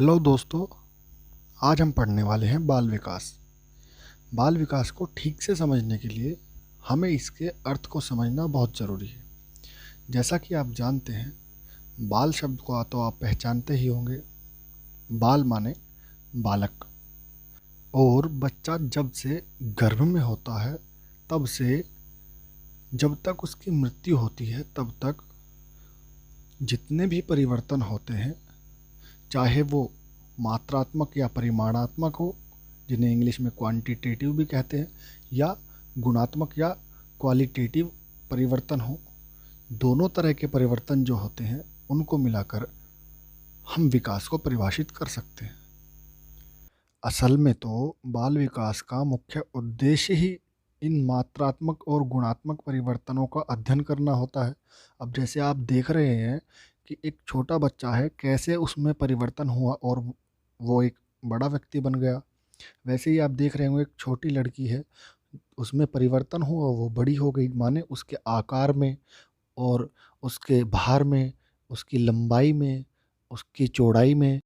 Hello दोस्तों, आज हम पढ़ने वाले हैं बाल विकास। बाल विकास को ठीक से समझने के लिए हमें इसके अर्थ को समझना बहुत ज़रूरी है। जैसा कि आप जानते हैं, बाल शब्द को तो आप पहचानते ही होंगे। बाल माने बालक, और बच्चा जब से गर्भ में होता है तब से जब तक उसकी मृत्यु होती है तब तक जितने भी परिवर्तन होते हैं, चाहे वो मात्रात्मक या परिमाणात्मक हो, जिन्हें इंग्लिश में क्वांटिटेटिव भी कहते हैं, या गुणात्मक या क्वालिटेटिव परिवर्तन हो, दोनों तरह के परिवर्तन जो होते हैं उनको मिलाकर हम विकास को परिभाषित कर सकते हैं। असल में तो बाल विकास का मुख्य उद्देश्य ही इन मात्रात्मक और गुणात्मक परिवर्तनों का अध्ययन करना होता है। अब जैसे आप देख रहे हैं कि एक छोटा बच्चा है, कैसे उसमें परिवर्तन हुआ और वो एक बड़ा व्यक्ति बन गया। वैसे ही आप देख रहे होंगे एक छोटी लड़की है, उसमें परिवर्तन हुआ, वो बड़ी हो गई, माने उसके आकार में और उसके भार में, उसकी लंबाई में, उसकी चौड़ाई में।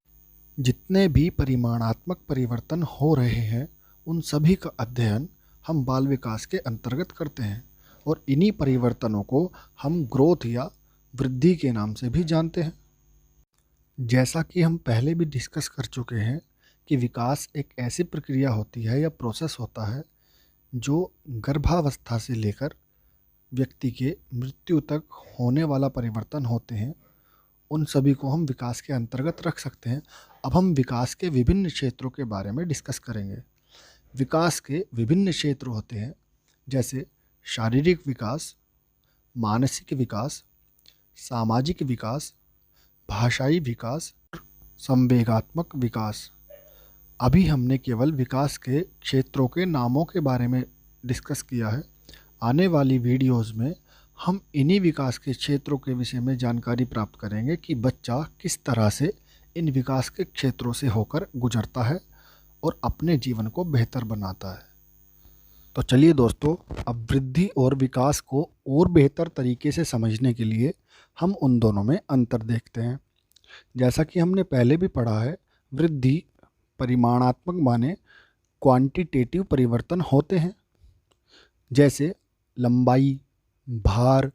जितने भी परिमाणात्मक परिवर्तन हो रहे हैं उन सभी का अध्ययन हम बाल विकास के अंतर्गत करते हैं, और इन्हीं परिवर्तनों को हम ग्रोथ या वृद्धि के नाम से भी जानते हैं। जैसा कि हम पहले भी डिस्कस कर चुके हैं कि विकास एक ऐसी प्रक्रिया होती है या प्रोसेस होता है जो गर्भावस्था से लेकर व्यक्ति के मृत्यु तक होने वाला परिवर्तन होते हैं, उन सभी को हम विकास के अंतर्गत रख सकते हैं। अब हम विकास के विभिन्न क्षेत्रों के बारे में डिस्कस करेंगे। विकास के विभिन्न क्षेत्र होते हैं, जैसे शारीरिक विकास, मानसिक विकास, सामाजिक विकास, भाषाई विकास, संवेगात्मक विकास। अभी हमने केवल विकास के क्षेत्रों के नामों के बारे में डिस्कस किया है। आने वाली वीडियोस में हम इन्हीं विकास के क्षेत्रों के विषय में जानकारी प्राप्त करेंगे कि बच्चा किस तरह से इन विकास के क्षेत्रों से होकर गुजरता है और अपने जीवन को बेहतर बनाता है। तो चलिए दोस्तों, अब वृद्धि और विकास को और बेहतर तरीके से समझने के लिए हम उन दोनों में अंतर देखते हैं। जैसा कि हमने पहले भी पढ़ा है, वृद्धि परिमाणात्मक माने क्वांटिटेटिव परिवर्तन होते हैं, जैसे लंबाई, भार,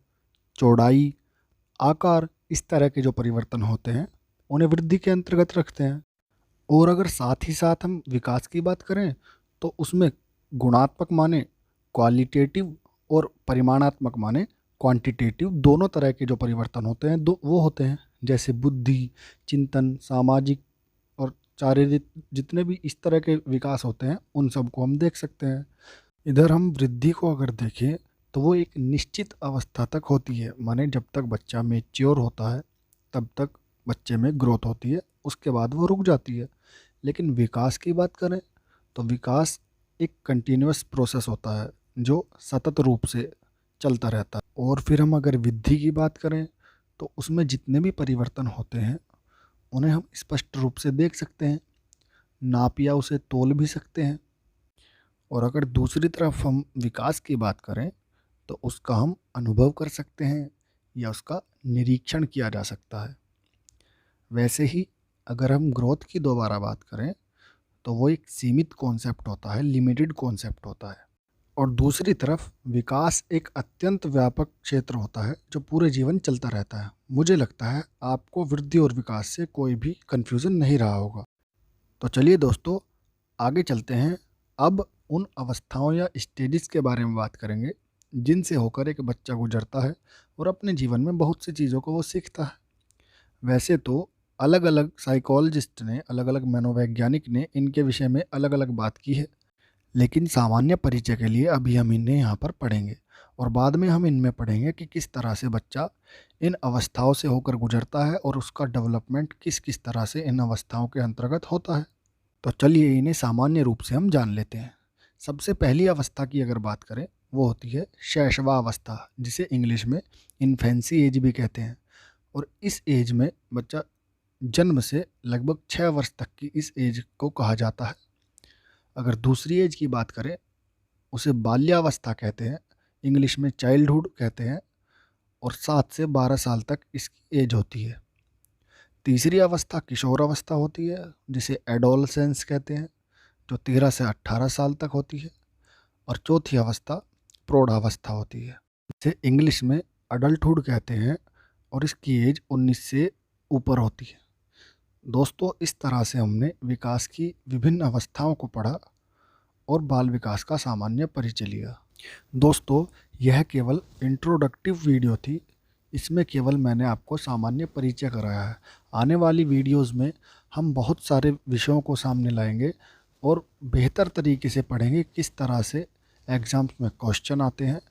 चौड़ाई, आकार, इस तरह के जो परिवर्तन होते हैं उन्हें वृद्धि के अंतर्गत रखते हैं। और अगर साथ ही साथ हम विकास की बात करें तो उसमें गुणात्मक माने क्वालिटेटिव और परिमाणात्मक माने क्वांटिटेटिव, दोनों तरह के जो परिवर्तन होते हैं वो होते हैं, जैसे बुद्धि, चिंतन, सामाजिक और शारीरिक, जितने भी इस तरह के विकास होते हैं उन सब को हम देख सकते हैं। इधर हम वृद्धि को अगर देखें तो वो एक निश्चित अवस्था तक होती है, माने जब तक बच्चा मेच्योर होता है तब तक बच्चे में ग्रोथ होती है, उसके बाद वो रुक जाती है। लेकिन विकास की बात करें तो विकास एक कंटिन्यूअस प्रोसेस होता है जो सतत रूप से चलता रहता है। और फिर हम अगर वृद्धि की बात करें तो उसमें जितने भी परिवर्तन होते हैं उन्हें हम स्पष्ट रूप से देख सकते हैं, नाप या उसे तोल भी सकते हैं। और अगर दूसरी तरफ हम विकास की बात करें तो उसका हम अनुभव कर सकते हैं या उसका निरीक्षण किया जा सकता है। वैसे ही अगर हम ग्रोथ की दोबारा बात करें तो वो एक सीमित कॉन्सेप्ट होता है, लिमिटेड कॉन्सेप्ट होता है। और दूसरी तरफ विकास एक अत्यंत व्यापक क्षेत्र होता है जो पूरे जीवन चलता रहता है। मुझे लगता है आपको वृद्धि और विकास से कोई भी कन्फ्यूज़न नहीं रहा होगा। तो चलिए दोस्तों, आगे चलते हैं। अब उन अवस्थाओं या स्टेजेस के बारे में बात करेंगे जिनसे होकर एक बच्चा गुजरता है और अपने जीवन में बहुत सी चीज़ों को वो सीखता है। वैसे तो अलग अलग साइकोलॉजिस्ट ने, अलग अलग मनोवैज्ञानिक ने इनके विषय में अलग अलग बात की है, लेकिन सामान्य परिचय के लिए अभी हम इन्हें यहाँ पर पढ़ेंगे, और बाद में हम इनमें पढ़ेंगे कि किस तरह से बच्चा इन अवस्थाओं से होकर गुजरता है और उसका डेवलपमेंट किस किस तरह से इन अवस्थाओं के अंतर्गत होता है। तो चलिए इन्हें सामान्य रूप से हम जान लेते हैं। सबसे पहली अवस्था की अगर बात करें वो होती है शैशवावस्था, जिसे इंग्लिश में इन्फेंसी एज भी कहते हैं। और इस एज में बच्चा जन्म से लगभग 6 वर्ष तक की इस एज को कहा जाता है। अगर दूसरी एज की बात करें उसे बाल्यावस्था कहते हैं, इंग्लिश में चाइल्डहुड कहते हैं, और 7 से 12 साल तक इसकी एज होती है। तीसरी अवस्था किशोर अवस्था होती है, जिसे एडोलसेंस कहते हैं, जो 13 से 18 साल तक होती है। और चौथी अवस्था प्रौढ़ावस्था होती है, जिसे इंग्लिश में अडल्टहुड कहते हैं, और इसकी एज 19 से ऊपर होती है। दोस्तों, इस तरह से हमने विकास की विभिन्न अवस्थाओं को पढ़ा और बाल विकास का सामान्य परिचय लिया। दोस्तों, यह केवल इंट्रोडक्टिव वीडियो थी। इसमें केवल मैंने आपको सामान्य परिचय कराया है। आने वाली वीडियोस में हम बहुत सारे विषयों को सामने लाएंगे और बेहतर तरीके से पढ़ेंगे किस तरह से एग्ज़ाम्स में क्वेश्चन आते हैं,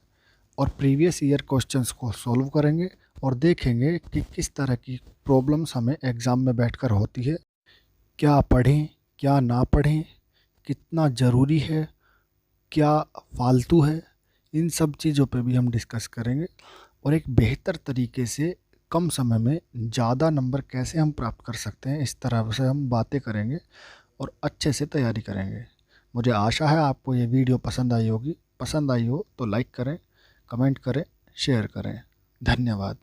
और प्रीवियस ईयर क्वेश्चंस को सॉल्व करेंगे और देखेंगे कि किस तरह की प्रॉब्लम्स हमें एग्ज़ाम में बैठकर होती है, क्या पढ़ें क्या ना पढ़ें, कितना ज़रूरी है, क्या फालतू है। इन सब चीज़ों पे भी हम डिस्कस करेंगे और एक बेहतर तरीके से कम समय में ज़्यादा नंबर कैसे हम प्राप्त कर सकते हैं, इस तरह से हम बातें करेंगे और अच्छे से तैयारी करेंगे। मुझे आशा है आपको ये वीडियो पसंद आई होगी। पसंद आई हो तो लाइक करें, कमेंट करें, शेयर करें। धन्यवाद।